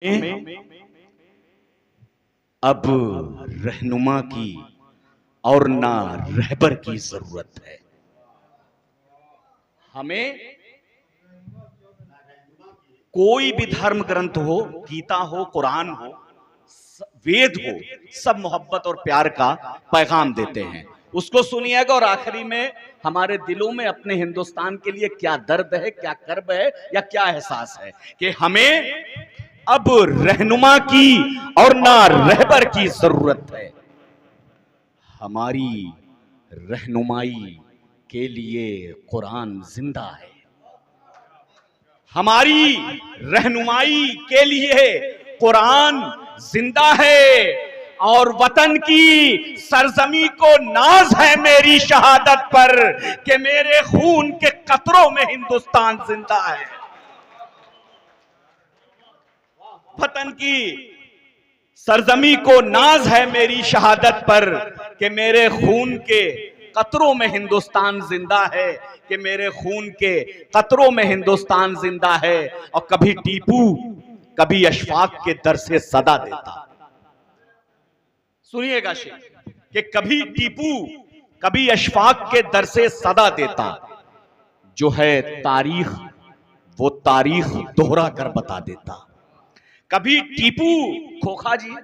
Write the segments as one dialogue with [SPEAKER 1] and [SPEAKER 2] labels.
[SPEAKER 1] में अब रहनुमा की और ना रहबर की जरूरत है। हमें कोई भी धर्म ग्रंथ हो, गीता हो, कुरान हो, वेद हो, सब मोहब्बत और प्यार का पैगाम देते हैं। उसको सुनिएगा और आखिरी में हमारे दिलों में अपने हिंदुस्तान के लिए क्या दर्द है, क्या कर्ब है या क्या एहसास है कि हमें अब रहनुमा की और ना रहबर की जरूरत है। हमारी रहनुमाई के लिए कुरान जिंदा है। हमारी रहनुमाई के लिए कुरान जिंदा है और वतन की सरजमी को नाज है मेरी शहादत पर कि मेरे खून के कतरों में हिंदुस्तान जिंदा है। वतन की सरजमी को नाज है मेरी शहादत पर कि मेरे खून के कतरों में हिंदुस्तान जिंदा है, कि मेरे खून के कतरों में हिंदुस्तान जिंदा है। और कभी टीपू कभी अशफाक के दर से सदा देता। सुनिएगा शेर कि कभी टीपू कभी अशफाक के दर से सदा देता। जो है तारीख वो तारीख दोहरा कर बता देता। कभी टीपू, खोखा जी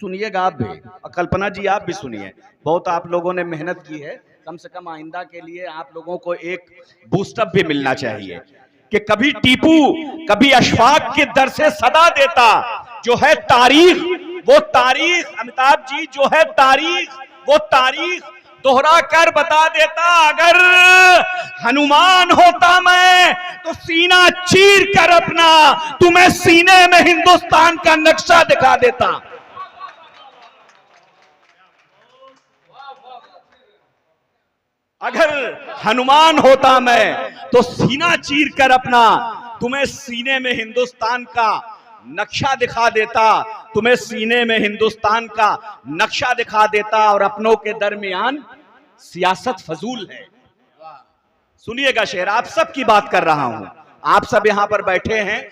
[SPEAKER 1] सुनिएगा आप भी और कल्पना जी आप भी सुनिए, बहुत आप लोगों ने मेहनत की है, कम से कम आइंदा के लिए आप लोगों को एक बूस्टअप भी मिलना चाहिए कि कभी टीपू कभी अशफाक के दर से सदा देता। जो है तारीख वो तारीख, अमिताभ जी, जो है तारीख वो तारीख दोहरा कर बता देता। अगर हनुमान होता मैं तो सीना चीर कर अपना तुम्हें सीने में हिंदुस्तान का नक्शा दिखा देता। अगर हनुमान होता मैं तो सीना चीर कर अपना तुम्हें सीने में हिंदुस्तान का नक्शा दिखा देता, तुम्हें सीने में हिंदुस्तान का नक्शा दिखा देता। और अपनों के दरमियान सियासत फजूल है। सुनिएगा शेर, आप सब की बात कर रहा हूं, आप सब यहां पर बैठे हैं,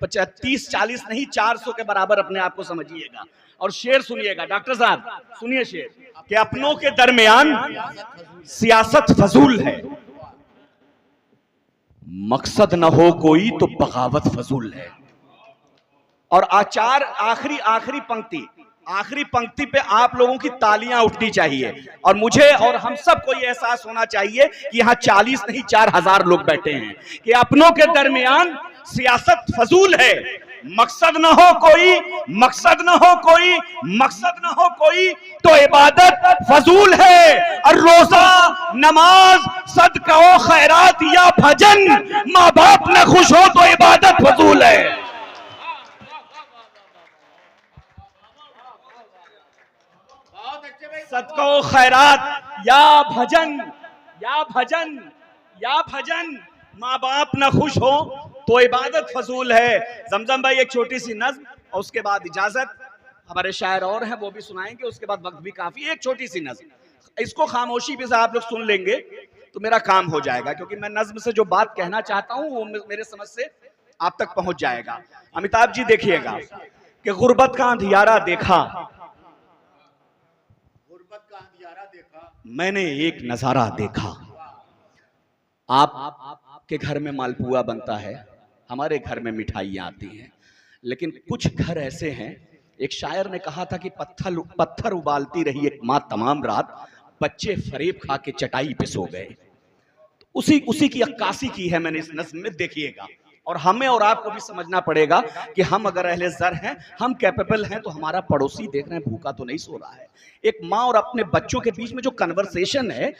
[SPEAKER 1] 30-40 नहीं 400 के बराबर अपने आप को समझिएगा। और शेर सुनिएगा डॉक्टर साहब, सुनिए शेर कि अपनों के दरमियान सियासत फजूल है, मकसद न हो कोई तो बगावत फजूल है। और आचार आखिरी पंक्ति पे आप लोगों की तालियां उठनी चाहिए और मुझे और हम सबको यह एहसास होना चाहिए कि यहां 40 नहीं 4000 लोग बैठे हैं कि अपनों के दरमियान सियासत फजूल है, मकसद न हो कोई, मकसद न हो कोई, मकसद न हो कोई तो इबादत फजूल है। और रोजा, नमाज, सदका व खैरात या भजन माँ बाप न खुश हो तो इबादत फजूल है। सदका व खैरात या भजन या भजन या भजन माँ बाप न खुश हो तो इबादत फजूल है। जमजम भाई एक छोटी सी नज्म और उसके बाद इजाजत, हमारे शायर और हैं वो भी सुनाएंगे, उसके बाद वक्त भी काफी। एक छोटी सी नज्म, इसको खामोशी भी से आप लोग सुन लेंगे तो मेरा काम हो जाएगा, क्योंकि मैं नज्म से जो बात कहना चाहता हूं वो मेरे समझ से आप तक पहुंच जाएगा। अमिताभ जी देखिएगा कि गुर्बत का अंधियारा देखा, मैंने एक नजारा देखा। आपके घर में मालपुआ बनता है, हमारे घर में मिठाइयां आती हैं, लेकिन कुछ घर ऐसे हैं, एक शायर ने कहा था कि पत्थर उबालती रही एक माँ तमाम रात, बच्चे फरेब खा के चटाई पे सो गए। तो उसी की अक्कासी की है मैंने इस नज़्म में, देखिएगा। और हमें और आपको भी समझना पड़ेगा कि हम अगर अहले ज़र हैं, हम कैपेबल हैं, तो हमारा पड़ोसी देख रहे हैं भूखा तो नहीं सो रहा है। एक माँ और अपने बच्चों के बीच में जो कन्वर्सेशन है,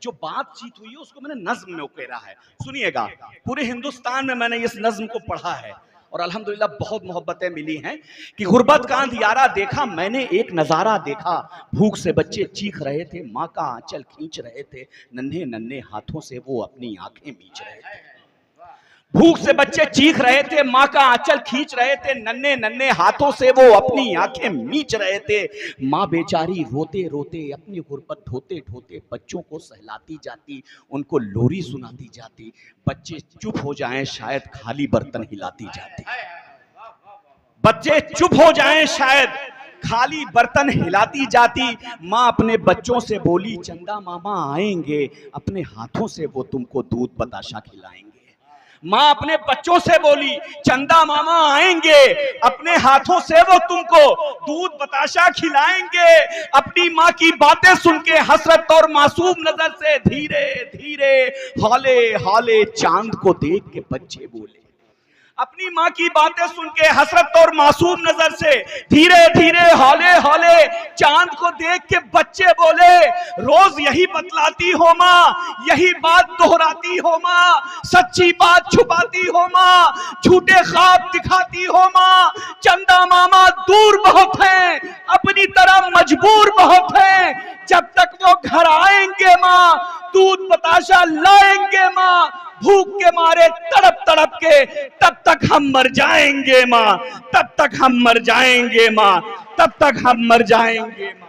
[SPEAKER 1] जो बातचीत हुई है, उसको मैंने नज्म में उकेरा है। सुनिएगा, पूरे हिंदुस्तान में मैंने इस नज्म को पढ़ा है और अल्हम्दुलिल्लाह बहुत मोहब्बतें मिली हैं कि गुर्बत का अंधियारा देखा, मैंने एक नजारा देखा। भूख से बच्चे चीख रहे थे, माँ का आंचल खींच रहे थे, नन्हे नन्हे हाथों से वो अपनी आंखें मींच रहे थे। भूख से बच्चे चीख रहे थे, माँ का आंचल खींच रहे थे, नन्हे नन्हे हाथों से वो अपनी आंखें मींच रहे थे। माँ बेचारी रोते रोते अपनी गुर्बत ढोते ढोते बच्चों को सहलाती जाती, उनको लोरी सुनाती जाती। बच्चे चुप हो जाएं शायद खाली बर्तन हिलाती जाती। बच्चे चुप हो जाएं शायद, खाली बर्तन हिलाती जाती माँ अपने बच्चों से बोली, चंदा मामा आएंगे, अपने हाथों से वो तुमको दूध बताशा खिलाएंगे। माँ अपने बच्चों से बोली, चंदा मामा आएंगे, अपने हाथों से वो तुमको दूध बताशा खिलाएंगे। अपनी माँ की बातें सुन के हसरत और मासूम नजर से धीरे धीरे हौले हौले चांद को देख के बच्चे बोले। अपनी माँ की बातें सुन के हसरत और मासूम नजर से धीरे धीरे हौले हौले चांद को देख के बच्चे बोले, रोज यही बतलाती हो माँ, यही बात दोहराती हो माँ, सच्ची बात छुपाती हो माँ, झूठे ख्वाब दिखाती हो माँ। चंदा मामा दूर बहुत हैं, अपनी तरह मजबूर बहुत हैं, जब तक वो घर आएंगे माँ दूध बताशा लाएंगे माँ, भूख के मारे तड़प तड़प के, तब तक हम मर जाएंगे माँ, तब तक हम मर जाएंगे माँ, तब तक हम मर जाएंगे माँ।